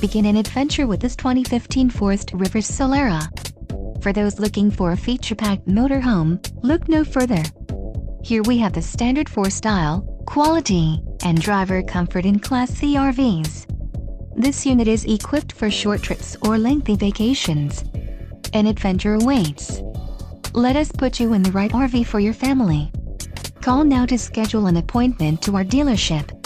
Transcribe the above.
Begin an adventure with this 2015 Forest River Solera. For those looking for a feature-packed motorhome, look no further. Here we have the standard for style, quality, and driver comfort in Class C RVs. This unit is equipped for short trips or lengthy vacations. An adventure awaits. Let us put you in the right RV for your family. Call now to schedule an appointment to our dealership.